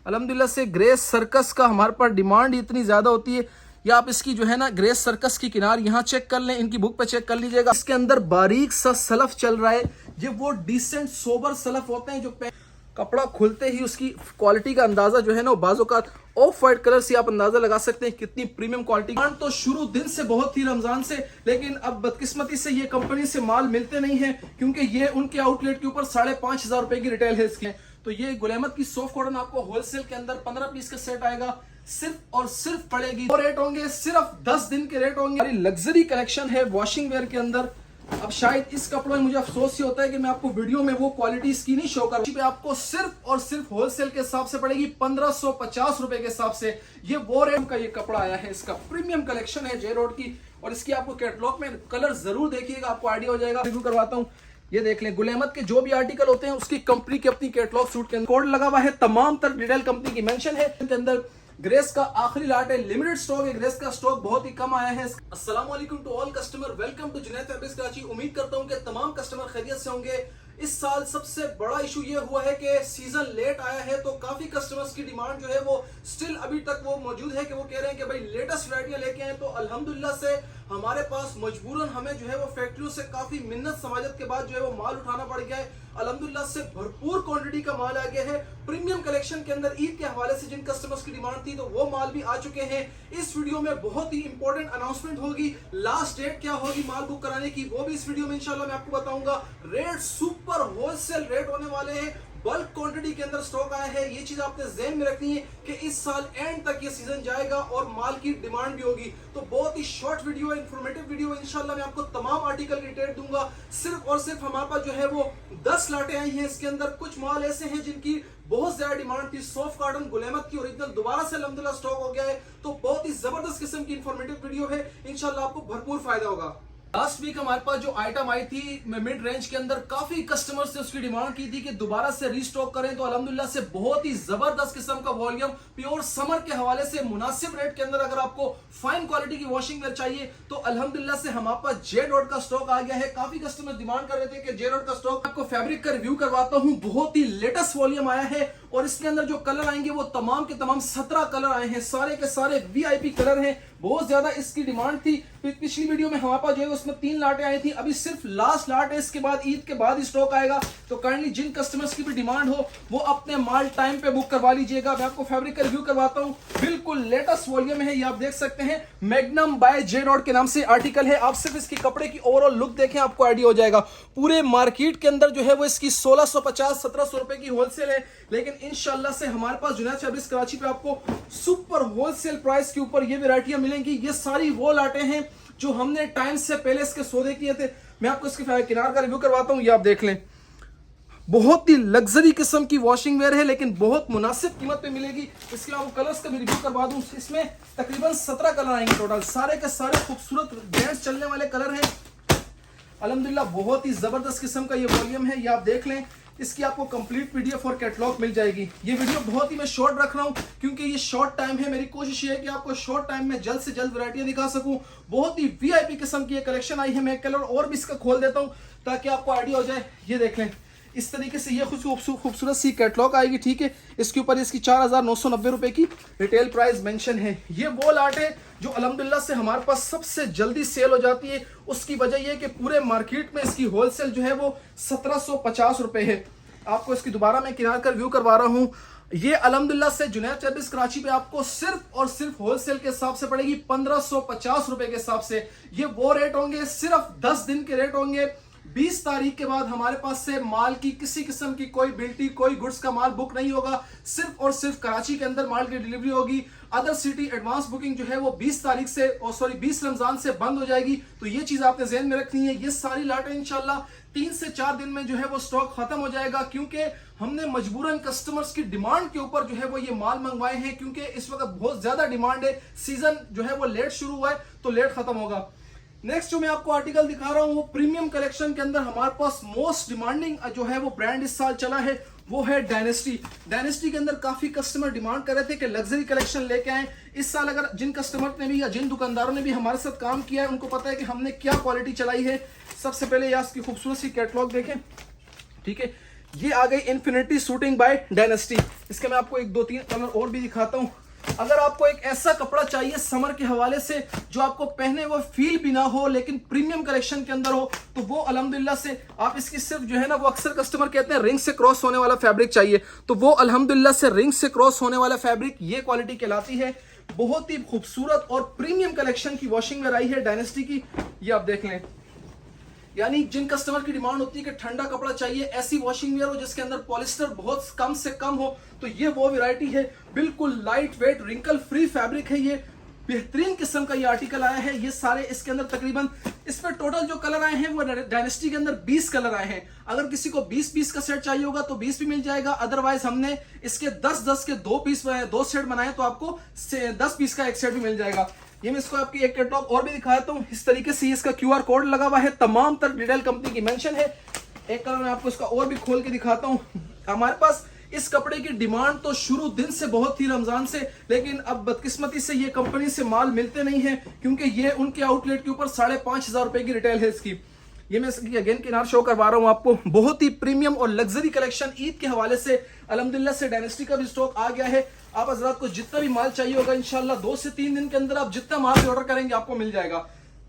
अल्हम्दुलिल्लाह से grace circus का हमारे पास डिमांड इतनी ज़्यादा होती है। या आप इसकी जो है ना ग्रेस सर्कस की किनार यहाँ चेक कर लें, इनकी बुक पे चेक कर लीजिएगा। इसके अंदर बारीक सा सलफ चल रहा है, ये वो डिसेंट सोबर सलफ होते हैं जो कपड़ा खुलते ही उसकी क्वालिटी का अंदाजा जो है ना बाजू का ऑफ वाइट कलर से आप अंदाजा लगा सकते हैं कितनी प्रीमियम क्वालिटी। तो शुरू दिन से बहुत थी रमजान से, लेकिन अब बदकिस्मती से ये कंपनी से माल मिलते नहीं है क्योंकि ये उनके आउटलेट के ऊपर 5,500 रुपए की रिटेल है इसकी। तो ये गुलेमत की सॉफ्ट कॉटन आपको होलसेल के अंदर 15 पीस का सेट आएगा, सिर्फ और सिर्फ पड़ेगी। और रेट होंगे सिर्फ 10 दिन के रेट होंगे। लग्जरी कलेक्शन है वॉशिंग वेयर के अंदर। अब शायद इस कपड़ों में मुझे अफसोस ही होता है कि मैं आपको वीडियो में वो क्वालिटी इसकी नहीं शो कर रहा। आपको सिर्फ और सिर्फ होलसेल के हिसाब से पड़ेगी 1550 रुपए के हिसाब से। ये वो रेट का ये कपड़ा आया है, इसका प्रीमियम कलेक्शन है जे रोड की। और इसकी आपको कैटलॉग में कलर जरूर देखिएगा, आपको आइडिया हो जाएगा। रिव्यू करवाता हूँ, ये देख लें। गुलेमत के जो भी आर्टिकल होते हैं उसकी कंपनी की अपनी कैटलॉग सूट के अंदर कोड लगा हुआ है, तमाम तर डिटेल कंपनी की मेंशन है। इसके अंदर ग्रेस का आखिरी लाट है, लिमिटेड स्टॉक है, ग्रेस का स्टॉक बहुत ही कम आया है। अस्सलाम वालेकुम to all customer, welcome to Junaid fabrics Karachi. उम्मीद करता हूं कि तमाम कस्टमर खैरियत से होंगे। इस साल सबसे बड़ा इशू ये हुआ है कि सीजन लेट आया है, तो काफी कस्टमर्स की डिमांड जो है वो स्टिल अभी तक वो मौजूद है कि वो कह रहे हैं कि भाई लेटेस्ट वैरायटियां लेके आए। तो अल्हम्दुलिल्लाह से हमारे पास मजबूरन हमें जो है वो फैक्ट्रियों से काफी मिन्नत समाजत के बाद जो है वो माल उठाना पड़ गया है। अल्हम्दुलिल्लाह से भरपूर क्वांटिटी का माल आ गया है। प्रीमियम कलेक्शन के अंदर ईद के हवाले से जिन कस्टमर्स की डिमांड थी तो वो माल भी आ चुके हैं। इस वीडियो में बहुत ही इंपॉर्टेंट अनाउंसमेंट होगी, लास्ट डेट क्या होगी माल बुक कराने की वो भी इस वीडियो में इंशाल्लाह मैं आपको बताऊंगा। रेट सुपर होलसेल रेट होने वाले हैं, बल्क क्वांटिटी के अंदर स्टॉक आया है। ये चीज आपने ज़हन में रखनी है कि इस साल एंड तक ये सीजन जाएगा और माल की डिमांड भी होगी। तो बहुत ही शॉर्ट वीडियो है, इंफॉर्मेटिव वीडियो है। इंशाल्लाह मैं आपको तमाम आर्टिकल की डिटेल दूंगा। सिर्फ और सिर्फ हमारे पास जो है वो 10 लाटें आई हैं। इसके अंदर कुछ माल ऐसे हैं जिनकी बहुत ज्यादा डिमांड थी। सॉफ्ट कॉटन गुलेमत की ओरिजिनल दोबारा से अल्हम्दुलिल्लाह स्टॉक हो गया है। तो बहुत ही जबरदस्त किस्म की इंफॉर्मेटिव वीडियो है, इंशाल्लाह आपको भरपूर फायदा होगा। लास्ट वीक हमारे पास जो आइटम आई थी मिड रेंज के अंदर, काफी कस्टमर्स ने उसकी डिमांड की थी कि दोबारा से रीस्टॉक करें। तो अल्हम्दुलिल्लाह से बहुत ही जबरदस्त किस्म का वॉल्यूम प्योर समर के हवाले से मुनासिब रेट के अंदर अगर आपको फाइन क्वालिटी की वॉशिंग वेयर चाहिए तो अल्हम्दुलिल्लाह से हमारे पास जे डॉट का स्टॉक आ गया है। काफी कस्टमर डिमांड कर रहे थे कि जे डॉट का स्टॉक। आपको फैब्रिक का रिव्यू करवाता हूँ, बहुत ही लेटेस्ट वॉल्यूम आया है और इसके अंदर जो कलर आएंगे वो तमाम के तमाम 17 कलर आए हैं। सारे के सारे वीआईपी कलर हैं। बहुत ज्यादा इसकी डिमांड थी। पिछली वीडियो में हमारे पास जो है उसमें 3 लाटें आई थी, अभी सिर्फ लास्ट लाट है। इसके बाद ईद के बाद ही स्टॉक आएगा। तो काइंडली जिन कस्टमर्स की भी डिमांड हो वो अपने माल टाइम पे बुक करवा लीजिएगा। मैं आपको फैब्रिक का रिव्यू करवाता हूँ, बिल्कुल लेटेस्ट वॉल्यूम है। ये आप देख सकते हैं, मैग्नम बाय जे डॉट के नाम से आर्टिकल है। आप सिर्फ इसकी कपड़े की ओवरऑल लुक देखें, आपको आइडिया हो जाएगा। पूरे मार्केट के अंदर जो है वो इसकी 1650-1700 रुपए की होलसेल है, लेकिन इंशाल्लाह से हमारे पास जुनैद फैब्रिक्स कराची पे आपको सुपर होलसेल प्राइस के ऊपर ये वैरायटियां मिलेंगी। ये सारी वो लाटें हैं जो हमने टाइम से पहले इसके सौदे किए थे। मैं आपको इसके किनार का रिव्यू करवाता हूं, ये आप देख लें। बहुत ही लग्जरी किस्म की वॉशिंग वेयर है, लेकिन बहुत मुनासिब कीमत पे मिलेगी। इसके अलावा कलर्स का भी रिव्यू करवा दूं। इसमें तकरीबन 17 कलर आएंगे टोटल, सारे के सारे खूबसूरत ब्रांड्स चलने वाले कलर हैं। अल्हम्दुलिल्लाह बहुत ही जबरदस्त किस्म का ये वॉल्यूम है, ये आप देख लें। इसकी आपको कंप्लीट पीडीएफ और कैटलॉग मिल जाएगी। ये वीडियो बहुत ही मैं शॉर्ट रख रहा हूँ क्योंकि ये शॉर्ट टाइम है। मेरी कोशिश ये है कि आपको शॉर्ट टाइम में जल्द से जल्द वैरायटियां दिखा सकूं। बहुत ही वीआईपी किस्म की ये कलेक्शन आई है। मैं कलर और भी इसका खोल देता हूँ ताकि आपको आइडिया हो जाए। ये देख लें, इस तरीके से ये खूबसूरत सी कैटलॉग आएगी, ठीक है। इसके ऊपर इसकी 4,990 रुपए की रिटेल प्राइस मेंशन है। ये वो लाट है जो अल्हम्दुलिल्लाह से हमारे पास सबसे जल्दी सेल हो जाती है। उसकी वजह यह कि पूरे मार्केट में इसकी होलसेल जो है वो 1750 रुपए है। आपको इसकी दोबारा मैं किनार का रिव्यू करवा रहा हूँ। ये अल्हम्दुलिल्लाह से जुनैद फैब्रिक्स कराची पे आपको सिर्फ और सिर्फ होलसेल के हिसाब से पड़ेगी 1550 रुपए के हिसाब से। ये वो रेट होंगे, सिर्फ 10 दिन के रेट होंगे। 20 तारीख के बाद हमारे पास से माल की किसी किस्म की कोई बिल्टी, कोई गुड्स का माल बुक नहीं होगा। सिर्फ और सिर्फ कराची के अंदर माल की डिलीवरी होगी। अदर सिटी एडवांस बुकिंग जो है वो 20 तारीख से 20 रमजान से बंद हो जाएगी। तो ये चीज आपने ज़हन में रखनी है। ये सारी लाटें इंशाल्लाह 3 से 4 दिन में जो है वो स्टॉक खत्म हो जाएगा, क्योंकि हमने मजबूरन कस्टमर्स की डिमांड के ऊपर जो है वो ये माल मंगवाए हैं। क्योंकि इस वक्त बहुत ज्यादा डिमांड है, सीजन जो है वो लेट शुरू हुआ है तो लेट खत्म होगा। नेक्स्ट जो मैं आपको आर्टिकल दिखा रहा हूं वो प्रीमियम कलेक्शन के अंदर हमारे पास मोस्ट डिमांडिंग जो है वो ब्रांड इस साल चला है वो है डायनेस्टी। डायनेस्टी के अंदर काफी कस्टमर डिमांड कर रहे थे कि लग्जरी कलेक्शन लेके आए। इस साल अगर जिन कस्टमर ने भी या जिन दुकानदारों ने भी हमारे साथ काम किया है उनको पता है कि हमने क्या क्वालिटी चलाई है। सबसे पहले यहाँ इसकी खूबसूरत सी कैटलॉग देखें, ठीक है। ये आ गई इन्फिनिटी शूटिंग बाय डायनेस्टी। इसके मैं आपको एक दो तीन कलर और भी दिखाता हूँ। अगर आपको एक ऐसा कपड़ा चाहिए समर के हवाले से जो आपको पहने वो फील भी ना हो लेकिन प्रीमियम कलेक्शन के अंदर हो, तो वो अल्हम्दुलिल्लाह से आप इसकी सिर्फ जो है ना, वो अक्सर कस्टमर कहते हैं रिंग से क्रॉस होने वाला फैब्रिक चाहिए, तो वो अल्हम्दुलिल्लाह से रिंग से क्रॉस होने वाला फैब्रिक ये क्वालिटी कहलाती है। बहुत ही खूबसूरत और प्रीमियम कलेक्शन की वॉशिंग वेयर आई है डायनेस्टी की, ये आप देख लें। यानी जिन कस्टमर की डिमांड होती है कि ठंडा कपड़ा चाहिए, ऐसी वॉशिंग वेयर हो जिसके अंदर पॉलिस्टर बहुत कम से कम हो, तो ये वो वैरायटी है। बिल्कुल light weight wrinkle free fabric है, ये बेहतरीन किस्म का ये आर्टिकल आया है। ये सारे इसके अंदर तकरीबन इसमें टोटल जो कलर आए हैं वो डायनेस्टी के अंदर 20 कलर आए हैं। अगर किसी को 20 पीस का सेट चाहिए होगा तो 20 भी मिल जाएगा, अदरवाइज हमने इसके 10-10 के 2 सेट बनाए तो आपको 10 पीस का एक सेट भी मिल जाएगा। ये मैं इसको आपकी एक कैटलॉग और भी दिखाता हूँ। इस तरीके से इसका QR कोड लगा हुआ है, तमाम तर डिटेल कंपनी की मेंशन है। एक कलर मैं आपको इसका और भी खोल के दिखाता हूँ। हमारे पास इस कपड़े की डिमांड तो शुरू दिन से बहुत थी रमजान से, लेकिन अब बदकिस्मती से ये कंपनी से माल मिलते नहीं है क्योंकि ये उनके आउटलेट के ऊपर 5,500 रुपए की रिटेल है इसकी। ये मैं इसकी अगेन किनार शो करवा रहा हूँ आपको। बहुत ही प्रीमियम और लग्जरी कलेक्शन ईद के हवाले से अल्हम्दुलिल्लाह से डायनेस्टी का भी स्टॉक आ गया है। आप हजरात को जितना भी माल चाहिए होगा इंशाल्लाह 2 से 3 दिन के अंदर आप जितना माल भी ऑर्डर करेंगे आपको मिल जाएगा।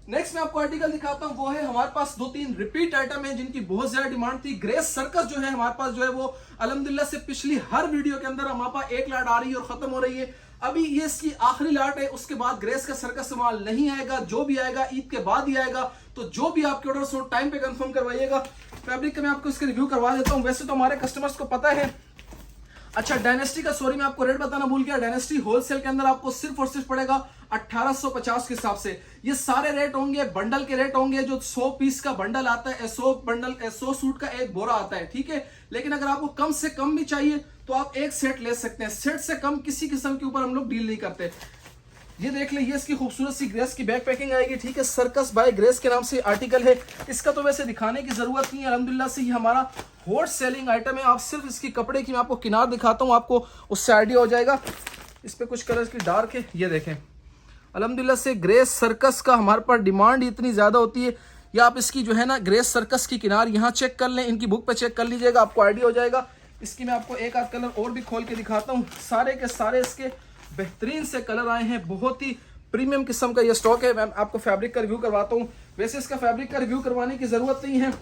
नेक्स्ट मैं आपको आर्टिकल दिखाता हूँ, वो है हमारे पास 2-3 रिपीट आइटम है जिनकी बहुत ज्यादा डिमांड थी। ग्रेस सर्कस जो है हमारे पास जो है वो अल्हम्दुलिल्लाह से पिछली हर वीडियो के अंदर हमारे पास एक लाट आ रही है और खत्म हो रही है। अभी ये इसकी आखिरी लाट है, उसके बाद ग्रेस का सर्कस माल नहीं आएगा। जो भी आएगा ईद के बाद ही आएगा, तो जो भी आपके ऑर्डर हो टाइम पे कंफर्म करवाइएगा। फैब्रिक का मैं आपको इसका रिव्यू करवा देता हूँ। वैसे तो हमारे कस्टमर्स को पता है। अच्छा, डायनेस्टी का सॉरी मैं आपको रेट बताना भूल गया। डायनेस्टी होलसेल के अंदर आपको सिर्फ और सिर्फ पड़ेगा 1850 के हिसाब से। ये सारे रेट होंगे बंडल के रेट होंगे, जो 100 पीस का बंडल आता है, 100 सूट का एक बोरा आता है, ठीक है। लेकिन अगर आपको कम से कम भी चाहिए तो आप एक सेट ले सकते हैं। सेट से कम किसी किस्म के ऊपर हम लोग डील नहीं करते। ये देख लीजिए, इसकी खूबसूरत सी ग्रेस की बैक पैकिंग आएगी, ठीक है। सर्कस बाय ग्रेस के नाम से आर्टिकल है। इसका तो वैसे दिखाने की जरूरत नहीं है, अल्हम्दुलिल्लाह से ये हमारा हॉट सेलिंग आइटम है। आप सिर्फ इसकी कपड़े की मैं आपको किनार दिखाता हूँ, आपको उससे आइडिया हो जाएगा। इस पे कुछ कलर की डार्क है, ये देखें। अल्हम्दुलिल्लाह से ग्रेस सर्कस का हमारे पास डिमांड इतनी ज्यादा होती है, या आप इसकी जो है ना ग्रेस सर्कस की किनार यहाँ चेक कर लें, इनकी बुक पे चेक कर लीजिएगा, आपको आइडिया हो जाएगा। इसकी मैं आपको एक आध कलर और भी खोल के दिखाता हूँ। सारे के सारे इसके बेहतरीन से कलर आए हैं। बहुत ही प्रीमियम किस्म का ये स्टॉक है। मैं आपको फैब्रिक का रिव्यू करवाता हूँ। वैसे इसका फैब्रिक का रिव्यू करवाने की जरूरत नहीं है।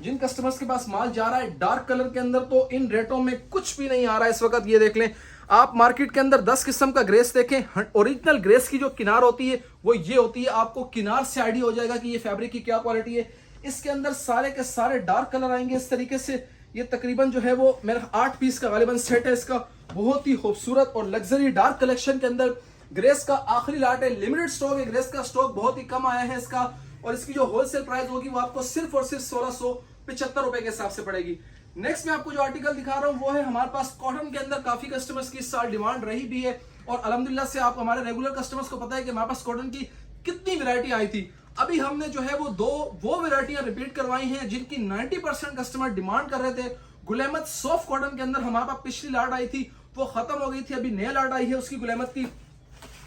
जिन कस्टमर्स के पास माल जा रहा है डार्क कलर के अंदर, तो इन रेटों में कुछ भी नहीं आ रहा है इस वक्त। ये देख लें आप, मार्केट के अंदर 10 किस्म का ग्रेस देखें। ओरिजिनल ग्रेस की जो किनार होती है वो ये होती है। आपको किनार से आइडिया हो जाएगा कि ये फैब्रिक की क्या क्वालिटी है। इसके अंदर सारे के सारे डार्क कलर आएंगे इस तरीके से। ये तकरीबन जो है वो मेरा 8 पीस का गालिबन सेट है इसका। बहुत ही खूबसूरत और लग्जरी डार्क कलेक्शन के अंदर ग्रेस का आखिरी लाट है। लिमिटेड स्टॉक है, ग्रेस का स्टॉक बहुत ही कम आया है इसका। और इसकी जो होलसेल प्राइस होगी वो आपको सिर्फ और सिर्फ 1675 रुपए के हिसाब से पड़ेगी। नेक्स्ट मैं आपको जो आर्टिकल दिखा रहा हूँ वो है हमारे पास कॉटन के अंदर। काफी कस्टमर्स की इस साल डिमांड रही भी है और अल्हम्दुलिल्लाह से आप हमारे रेगुलर कस्टमर्स को पता है कि हमारे पास कॉटन की कितनी वैरायटी आई थी। अभी हमने जो है वो वैरायटियां रिपीट करवाई हैं जिनकी 90% कस्टमर डिमांड कर रहे थे। गुलैमत सॉफ्ट कॉटन के अंदर हमारे पास पिछली लाट आई थी, वो खत्म हो गई थी। अभी नया लाट आई है उसकी गुलैमत की।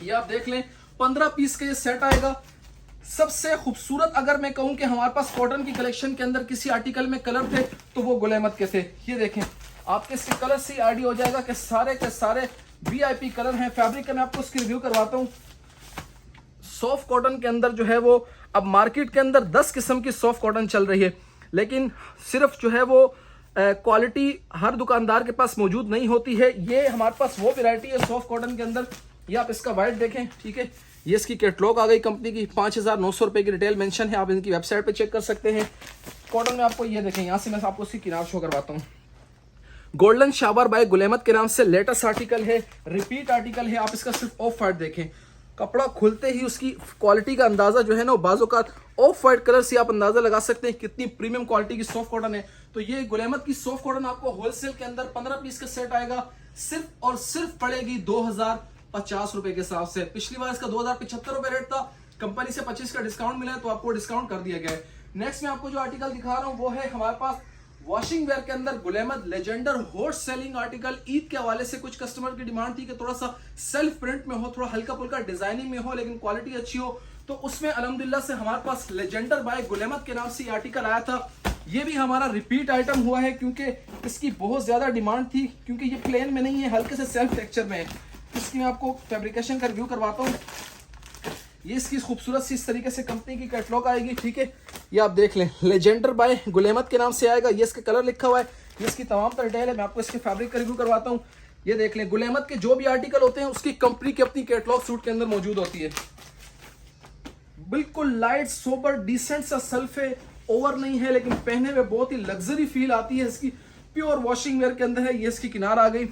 ये आप देख लें 15 पीस का ये सेट आएगा। सबसे खूबसूरत अगर मैं कहूं कि हमारे पास कॉटन की कलेक्शन के अंदर किसी आर्टिकल में कलर थे तो वो गुलैमत के थे। ये देखें, आपके इसके कलर से आइडिया हो जाएगा कि सारे के सारे VIP कलर हैं। फैब्रिक का मैं आपको इसकी रिव्यू करवाता हूं। सॉफ्ट कॉटन के अंदर जो है वो अब मार्केट के अंदर 10 किस्म की सॉफ्ट कॉटन चल रही है, लेकिन सिर्फ जो है वो क्वालिटी हर दुकानदार के पास मौजूद नहीं होती है। ये हमारे पास वो वैरायटी है सॉफ्ट कॉटन के अंदर। ये आप इसका वाइट देखें, ठीक है। ये इसकी कैटलॉग आ गई कंपनी की, 5,900 रुपए की रिटेल मेंशन है। आप इनकी वेबसाइट पे चेक कर सकते हैं। कॉटन में आपको ये देखें, यहाँ से मैं आपको इसकी किनार शो करवाता हूँ। गोल्डन शावर बाय गुलैमत के नाम से लेटेस्ट आर्टिकल है, रिपीट आर्टिकल है। आप इसका सिर्फ ऑफ वाइट देखें, कपड़ा खुलते ही उसकी क्वालिटी का अंदाजा जो है ना बाजू का ऑफ वाइट कलर से आप अंदाजा लगा सकते हैं कितनी प्रीमियम क्वालिटी की सॉफ्ट कॉटन है। तो ये गुलैमत की सॉफ्ट कॉटन आपको होलसेल के अंदर 15 पीस का सेट आएगा, सिर्फ और सिर्फ पड़ेगी 2050 रुपए के हिसाब से। पिछली बार इसका 2075 रुपए रेट था, कंपनी से 25 का डिस्काउंट मिला है तो आपको डिस्काउंट कर दिया गया है। नेक्स्ट मैं आपको जो आर्टिकल दिखा रहा हूँ वो है हमारे पास वॉशिंग वेयर के अंदर गुलैमत लेजेंडर हॉट सेलिंग आर्टिकल। ईद के हवाले से कुछ कस्टमर की डिमांड थी कि थोड़ा सा सेल्फ प्रिंट में हो, थोड़ा हल्का फुल्का डिजाइनिंग में हो, लेकिन क्वालिटी अच्छी हो, तो उसमें अल्हम्दुलिल्लाह से हमारे पास लेजेंडर बाय गुलैमत के नाम से ये आर्टिकल आया था। ये भी हमारा रिपीट आइटम हुआ है क्योंकि इसकी बहुत ज़्यादा डिमांड थी, क्योंकि ये प्लेन में नहीं है, हल्के से सेल्फ टेक्सचर में है। इसकी मैं आपको फैब्रिकेशन का रिव्यू करवाता हूँ। ये इसकी खूबसूरत सी इस तरीके से कंपनी की कैटलॉग आएगी, ठीक है। ये आप देख लें, लेजेंडर बाय गुलेमत के नाम से आएगा। ये इसके कलर लिखा हुआ है, ये इसकी तमाम तर डिटेल है। मैं आपको इसके फैब्रिक का रिव्यू करवाता हूँ। ये देख लें, गुलेमत के जो भी आर्टिकल होते हैं उसकी कंपनी की अपनी कैटलॉग सूट के अंदर मौजूद होती है। बिल्कुल लाइट सोबर डिसेंट सा सेल्फ है, ओवर नहीं है, लेकिन पहने में बहुत ही लग्जरी फील आती है। इसकी प्योर वॉशिंग वेयर के अंदर है। ये इसकी किनार आ गई,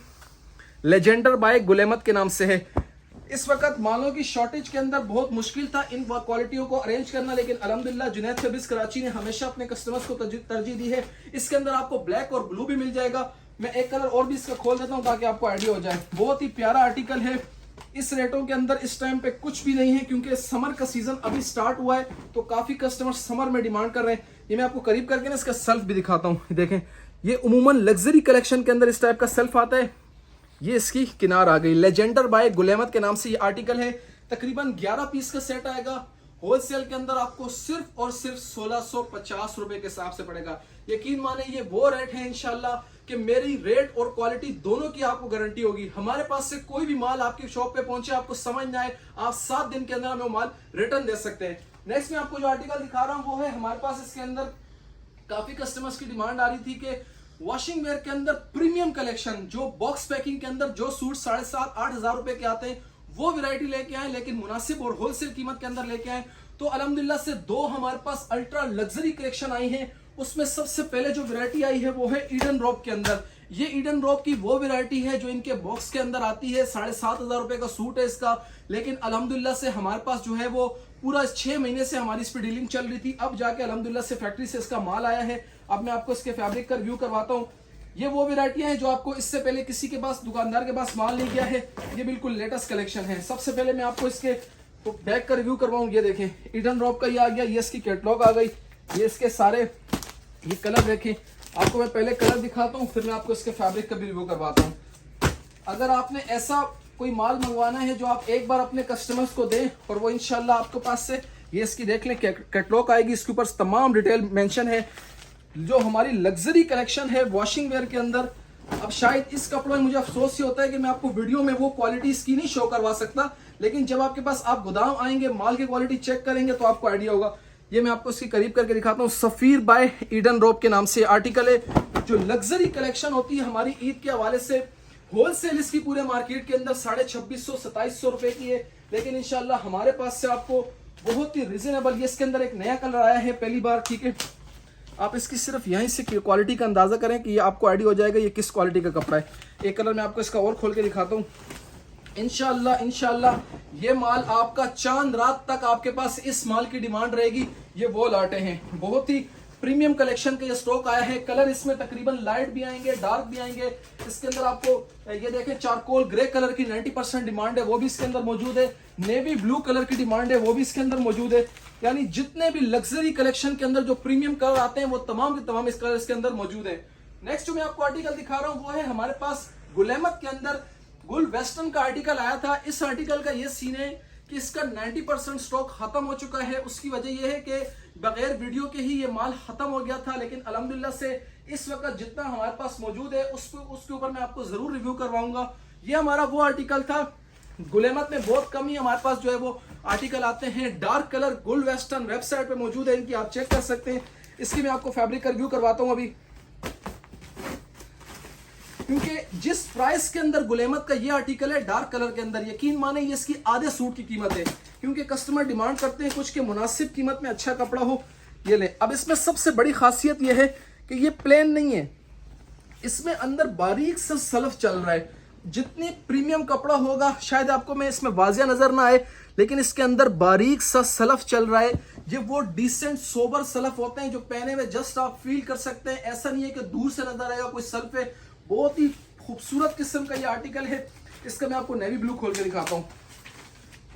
लेजेंडर बाय गुलेमत के नाम से है। इस वक्त मालों की शॉर्टेज के अंदर बहुत मुश्किल था इन क्वालिटियों को अरेंज करना, लेकिन अल्हम्दुलिल्लाह जुनैद फैब्रिक्स कराची ने हमेशा अपने कस्टमर्स को तरजीह दी है। इसके अंदर आपको ब्लैक और ब्लू भी मिल जाएगा। मैं एक कलर और भी इसका खोल देता हूं ताकि आपको आइडिया हो जाए। बहुत ही प्यारा आर्टिकल है। इस रेटों के अंदर इस टाइम पे कुछ भी नहीं है, क्योंकि समर का सीजन अभी स्टार्ट हुआ है, तो काफी कस्टमर समर में डिमांड कर रहे हैं। ये मैं आपको करीब करके ना इसका सेल्फ भी दिखाता हूँ। देखें, ये उमूमन लग्जरी कलेक्शन के अंदर इस टाइप का सेल्फ आता है। ये इसकी किनार आ गई, लेजेंडर बाय गुलेमत के नाम से ये आर्टिकल है। तकरीबन 11 पीस का सेट आएगा। होलसेल के अंदर आपको सिर्फ और सिर्फ 1650 रुपए के हिसाब से पड़ेगा। यकीन माने ये वो रेट है इंशाल्लाह कि मेरी रेट और क्वालिटी दोनों की आपको गारंटी होगी। हमारे पास से कोई भी माल आपकी शॉप पे पहुंचे, आपको समझ ना आए, आप 7 दिन के अंदर हमें माल रिटर्न दे सकते हैं। नेक्स्ट में आपको जो आर्टिकल दिखा रहा हूं वो है हमारे पास, इसके अंदर काफी कस्टमर्स की डिमांड आ रही थी कि वॉशिंग वेयर के अंदर प्रीमियम कलेक्शन, जो बॉक्स पैकिंग के अंदर जो सूट 7,500-8 हजार रुपए के आते हैं, वो वैरायटी लेके आए, लेकिन मुनासिब और होलसेल कीमत के अंदर लेके आए। तो अल्हम्दुलिल्लाह से 2 हमारे पास अल्ट्रा लग्जरी कलेक्शन आई है। उसमें सबसे पहले जो वैरायटी आई है वो है ईडन रॉब के अंदर। ये ईडन रॉब की वो वैरायटी है जो इनके बॉक्स के अंदर आती है। 7,500 रुपए का सूट है इसका, लेकिन अल्हम्दुलिल्लाह से हमारे पास जो है वो पूरा 6 महीने से हमारी इस पर डीलिंग चल रही थी। अब जाके अल्हम्दुलिल्लाह से फैक्ट्री से इसका माल आया है। अब मैं आपको इसके फैब्रिक का रिव्यू करवाता हूँ। ये वो वैरायटियां हैं जो आपको इससे पहले किसी के पास, दुकानदार के पास माल नहीं गया है। ये बिल्कुल लेटेस्ट कलेक्शन है। सबसे पहले मैं आपको इसके बैग का रिव्यू करवाऊं। ये देखें, ईडन रॉब का ये आ गया, ये इसकी कैटलॉग आ गई। ये इसके सारे ये कलर देखें। आपको मैं पहले कलर दिखाता हूँ, फिर मैं आपको इसके फैब्रिक का भी रिव्यू करवाता हूँ। अगर आपने ऐसा कोई माल मंगवाना है जो आप एक बार अपने कस्टमर्स को दें और वो इंशाल्लाह आपके पास से, ये इसकी देख लें कैटलॉग आएगी। इसके ऊपर तमाम डिटेल मेंशन है। जो हमारी लग्जरी कलेक्शन है वॉशिंग वेयर के अंदर, अब शायद इस कपड़ों में मुझे अफसोस ये होता है कि मैं आपको वीडियो में वो क्वालिटी इसकी नहीं शो करवा सकता, लेकिन जब आपके पास आप गोदाम आएंगे, माल की क्वालिटी चेक करेंगे तो आपको आइडिया होगा। ये मैं आपको इसकी करीब करके दिखाता हूँ। सफीर बाय ईडन रॉब के नाम से आर्टिकल है। जो लग्जरी कलेक्शन होती है हमारी ईद के हवाले से, होलसेल इसकी पूरे मार्केट के अंदर 2650-2700 रुपए की है, लेकिन इंशाल्लाह हमारे पास से आपको बहुत ही रिजनेबल। ये इसके अंदर एक नया कलर आया है पहली बार, ठीक है। आप इसकी सिर्फ यहीं से क्वालिटी का अंदाजा करें कि ये आपको आइडिया हो जाएगा ये किस क्वालिटी का कपड़ा है। एक कलर मैं आपको इसका और खोल के दिखाता हूँ। इंशाल्लाह ये माल आपका चांद रात तक आपके पास इस माल की डिमांड रहेगी। ये वो लाटे हैं, बहुत ही प्रीमियम कलेक्शन का ये स्टॉक आया है। कलर इसमें तकरीबन लाइट भी आएंगे, डार्क भी आएंगे। इसके अंदर आपको ये देखें, चारकोल ग्रे कलर की 90% डिमांड है, वो भी इसके अंदर मौजूद है। नेवी ब्लू कलर की डिमांड है, वो भी इसके अंदर मौजूद है। यानी जितने भी लग्जरी कलेक्शन के अंदर जो प्रीमियम कलर आते हैं वो तमाम के तमाम इस कलर इसके अंदर मौजूद है। नेक्स्ट जो मैं आपको आर्टिकल दिखा रहा हूँ वो है हमारे पास गुलेमत के अंदर गुल वेस्टर्न का आर्टिकल आया था। इस आर्टिकल का ये सीन है कि इसका 90% स्टॉक खत्म हो चुका है। उसकी वजह यह है कि बगैर वीडियो के ही ये माल खत्म हो गया था, लेकिन अल्हम्दुलिल्लाह से इस वक्त जितना हमारे पास मौजूद है उसके ऊपर मैं आपको जरूर रिव्यू करवाऊंगा। ये हमारा वो आर्टिकल था। गुलेमत में बहुत कम ही हमारे पास जो है वो आर्टिकल आते हैं। डार्क कलर गुल वेस्टर्न वेबसाइट पे मौजूद है इनकी, आप चेक कर सकते हैं। इसकी मैं आपको फैब्रिक का रिव्यू करवाता हूँ अभी, क्योंकि जिस प्राइस के अंदर गुलेमत का ये आर्टिकल है डार्क कलर के अंदर, यकीन माने ये इसकी आधे सूट की कीमत है, क्योंकि कस्टमर डिमांड करते हैं कुछ के मुनासिब कीमत में अच्छा कपड़ा हो। ये ले, अब इसमें सबसे बड़ी खासियत ये है कि ये प्लेन नहीं है, इसमें अंदर बारीक सा सल्फ चल रहा है। जितनी प्रीमियम कपड़ा होगा शायद आपको मैं इसमें वाजिया नजर ना आए, लेकिन इसके अंदर बारीक सा सल्फ चल रहा है। ये वो डिसेंट सोबर सल्फ होते हैं जो पहने में जस्ट आप फील कर सकते हैं। ऐसा नहीं है कि दूर से नजर आएगा कोई सल्फ है। बहुत ही खूबसूरत किस्म का ये आर्टिकल है। इसका मैं आपको नेवी ब्लू खोल के दिखाता हूँ।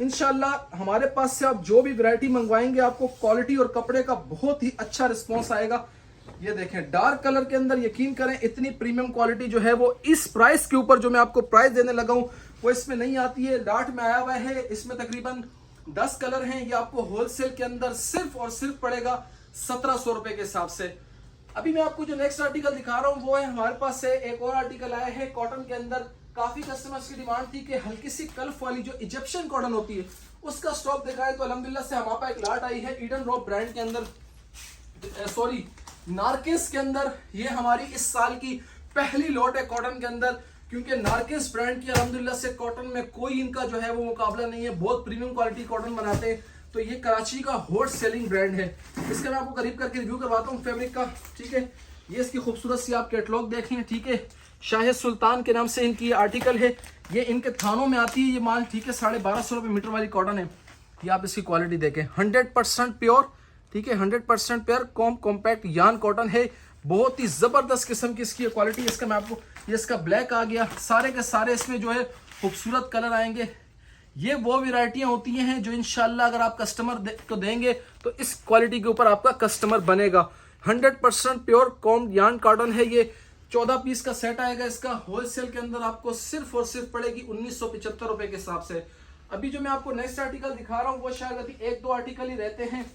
इंशाल्लाह हमारे पास से आप जो भी वैरायटी मंगवाएंगे आपको क्वालिटी और कपड़े का बहुत ही अच्छा रिस्पॉन्स आएगा। ये देखें, डार्क कलर के अंदर यकीन करें इतनी प्रीमियम क्वालिटी जो है वो इस प्राइस के ऊपर जो मैं आपको प्राइस देने लगा हूं वो इसमें नहीं आती है। लाट में आया हुआ है, इसमें तकरीबन 10 कलर हैं। ये आपको होलसेल के अंदर सिर्फ और सिर्फ पड़ेगा 1700 रुपए के हिसाब से। अभी मैं आपको जो नेक्स्ट आर्टिकल दिखा रहा हूँ वो है हमारे पास से एक और आर्टिकल आया है कॉटन के अंदर। काफी कस्टमर्स की डिमांड थी कि हल्की सी कल्फ वाली जो इजिप्शियन कॉटन होती है उसका स्टॉक दिखाए, तो अल्हम्दुलिल्लाह से हमारे पास एक लाट आई है ईडन रॉक ब्रांड के अंदर, सॉरी नारकिस के अंदर। ये हमारी इस साल की पहली लॉट है कॉटन के अंदर, क्योंकि नारकिस ब्रांड की अल्हम्दुलिल्लाह से कॉटन में कोई इनका जो है वो मुकाबला नहीं है, बहुत प्रीमियम क्वालिटी कॉटन बनाते हैं। तो ये कराची का हॉट सेलिंग ब्रांड है। इसका मैं आपको करीब करके रिव्यू करवाता हूँ फैब्रिक का, ठीक है। ये इसकी खूबसूरत सी आप कैटलॉग देखें, ठीक है। शाह सुल्तान के नाम से इनकी आर्टिकल है, ये इनके थानों में आती है ये माल, ठीक है। 1250 रुपये मीटर वाली कॉटन है। ये आप इसकी क्वालिटी देखें, 100% प्योर, ठीक है, 100% प्योर कॉम्पैक्ट यान कॉटन है। बहुत ही जबरदस्त किस्म की इसकी क्वालिटी। इसका मैं आपको, ये इसका ब्लैक आ गया, सारे के सारे इसमें जो है खूबसूरत कलर आएंगे। ये वो वेराइटियां होती हैं जो इंशाल्लाह अगर आप कस्टमर को देंगे तो इस क्वालिटी के ऊपर आपका कस्टमर बनेगा। 100% प्योर कॉम यान कॉटन है। ये 14 पीस का सेट आएगा। इसका होलसेल के अंदर आपको सिर्फ और सिर्फ पड़ेगी 1975 रुपए के हिसाब से। अभी जो मैं आपको नेक्स्ट आर्टिकल दिखा रहा हूँ वो शायद अभी 1-2 आर्टिकल ही रहते हैं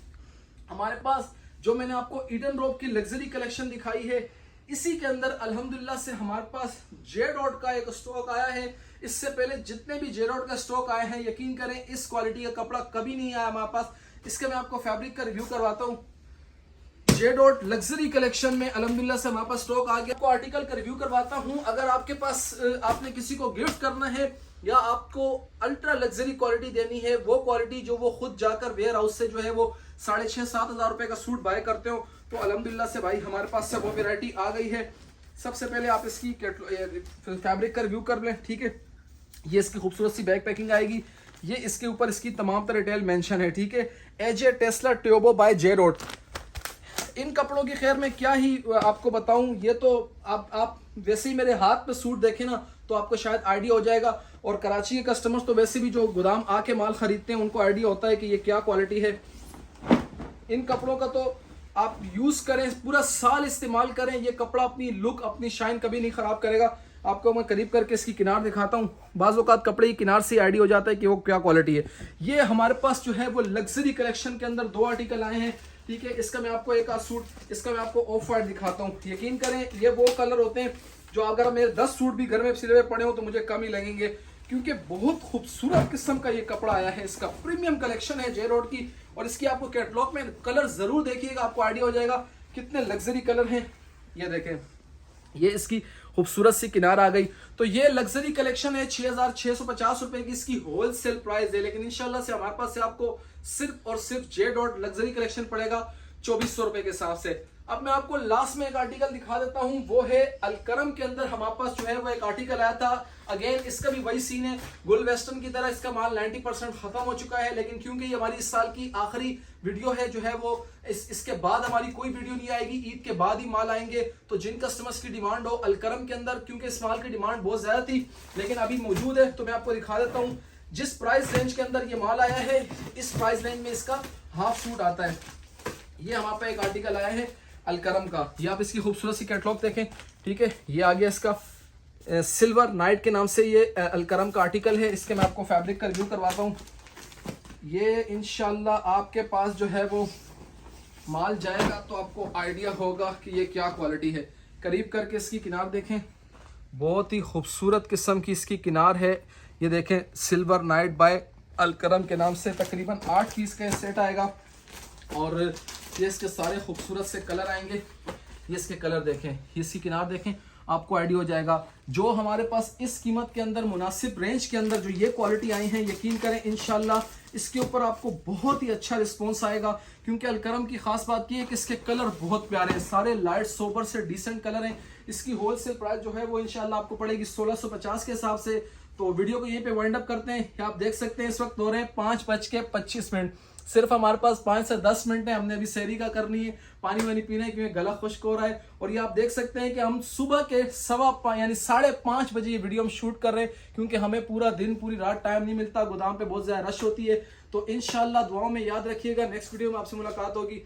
हमारे पास। जो मैंने आपको ईडन रोब की लग्जरी कलेक्शन दिखाई है, इसी के अंदर अल्हम्दुलिल्लाह से हमारे पास जे डॉट का एक स्टॉक आया है। इससे पहले जितने भी जे डॉट का स्टॉक आए हैं, यकीन करें इस क्वालिटी का कपड़ा कभी नहीं आया हमारे पास। इसके मैं आपको फैब्रिक का रिव्यू करवाता हूँ। जे डॉट लग्जरी कलेक्शन में अल्हम्दुलिल्लाह से हमारे पास स्टॉक आ गया। आपको आर्टिकल का रिव्यू करवाता हूँ। अगर आपके पास आपने किसी को गिफ्ट करना है या आपको अल्ट्रा लग्जरी क्वालिटी देनी है, वो क्वालिटी जो वो खुद जाकर वेयर हाउस से जो है वो 6,500-7 हज़ार रुपए का सूट बाय करते हो, तो अल्हम्दुलिल्लाह से भाई हमारे पास से वो वेरायटी आ गई है। सबसे पहले आप इसकी फैब्रिक का रिव्यू कर लें, ठीक है। ये इसकी खूबसूरत सी बैक पैकिंग आएगी। ये इसके ऊपर इसकी तमाम तरह डिटेल मेंशन है, ठीक है। एजे टेस्ला ट्योबो बाय जे डॉट। इन कपड़ों की खैर मैं क्या ही आपको बताऊं, ये तो आप वैसे ही मेरे हाथ पे सूट देखें ना तो आपको शायद आइडिया हो जाएगा। और कराची के कस्टमर्स तो वैसे भी जो गोदाम आके माल खरीदते हैं उनको आइडिया होता है कि ये क्या क्वालिटी है। इन कपड़ों का तो आप यूज करें, पूरा साल इस्तेमाल करें, ये कपड़ा अपनी लुक अपनी शाइन कभी नहीं खराब करेगा। आपको मैं करीब करके इसकी किनार दिखाता हूँ। बाज़ औक़ात कपड़े की किनार से आइडिया हो जाता है कि वो क्या क्वालिटी है। ये हमारे पास जो है वो लग्जरी कलेक्शन के अंदर 2 आर्टिकल आए हैं, ठीक है। इसका मैं आपको एक सूट, इसका मैं आपको ऑफ वाइट दिखाता हूँ। यकीन करें ये वो कलर होते हैं जो अगर मेरे 10 सूट भी घर में सिले हुए पड़े हो तो मुझे कम ही लगेंगे, क्योंकि बहुत खूबसूरत किस्म का ये कपड़ा आया है। इसका प्रीमियम कलेक्शन है जे डॉट की। और इसकी आपको कैटलॉग में कलर जरूर देखिएगा, आपको आइडिया हो जाएगा कितने लग्जरी कलर हैं। ये देखें, ये इसकी खूबसूरत सी किनार आ गई। तो ये लग्जरी कलेक्शन है, 6,650 रुपए की इसकी होलसेल प्राइस है। लेकिन इंशाल्लाह से हमारे पास से आपको सिर्फ और सिर्फ जे डॉट लग्जरी कलेक्शन पड़ेगा 2400 रुपए के हिसाब से। अब मैं आपको लास्ट में एक आर्टिकल दिखा देता हूं, वो है अलकरम के अंदर हमारे पास जो है वो एक आर्टिकल आया था। अगेन इसका भी वही सीन है, गुल वेस्टर्न की तरह इसका माल 90% खत्म हो चुका है। लेकिन क्योंकि ये हमारी इस साल की आखिरी वीडियो है जो है वो इसके बाद हमारी कोई वीडियो नहीं आएगी, ईद के बाद ही माल आएंगे। तो जिन कस्टमर्स की डिमांड हो अलकरम के अंदर, क्योंकि इस माल की डिमांड बहुत ज्यादा थी लेकिन अभी मौजूद है, तो मैं आपको दिखा देता हूँ। जिस प्राइस रेंज के अंदर ये माल आया है, इस प्राइस रेंज में इसका हाफ सूट आता है। ये हमारे पे एक आर्टिकल आया है अलकरम का। ये आप इसकी खूबसूरत सी कैटलॉग देखें, ठीक है। ये आ गया इसका सिल्वर नाइट के नाम से ये अलकरम का आर्टिकल है। इसके मैं आपको फैब्रिक का रिव्यू करवाता हूँ। ये इंशाल्लाह आपके पास जो है वो माल जाएगा तो आपको आइडिया होगा कि ये क्या क्वालिटी है। करीब करके इसकी किनार देखें, बहुत ही खूबसूरत किस्म की इसकी किनार है। ये देखें, सिल्वर नाइट बाय अलकरम के नाम से तकरीबन 8 पीस का सेट आएगा। और ये इसके सारे खूबसूरत से कलर आएंगे। ये इसके कलर देखें, ये इसकी किनार देखें, आपको आइडिया हो जाएगा। जो हमारे पास इस कीमत के अंदर मुनासिब रेंज के अंदर जो ये क्वालिटी आई है, यकीन करें इंशाल्लाह इसके ऊपर आपको बहुत ही अच्छा रिस्पॉन्स आएगा। क्योंकि अलकरम की खास बात ये है कि इसके कलर बहुत प्यारे हैं, सारे लाइट सोबर से डिसेंट कलर हैं। इसकी होलसेल प्राइस जो है वो इंशाल्लाह आपको पड़ेगी 1650 के हिसाब से। तो वीडियो को यहीं पे वाइंड अप करते हैं। आप देख सकते हैं इस वक्त हो रहे हैं 5:25। सिर्फ हमारे पास 5 से 10 मिनट है, हमने अभी सहरी का करनी है, पानी वानी पीना है क्योंकि गला खुश्क हो रहा है। और ये आप देख सकते हैं कि हम सुबह के 5:15 यानी 5:30 बजे ये वीडियो हम शूट कर रहे हैं, क्योंकि हमें पूरा दिन पूरी रात टाइम नहीं मिलता, गोदाम पे बहुत ज्यादा रश होती है। तो इंशाल्लाह दुआओं में याद रखिएगा। नेक्स्ट वीडियो में आपसे मुलाकात होगी।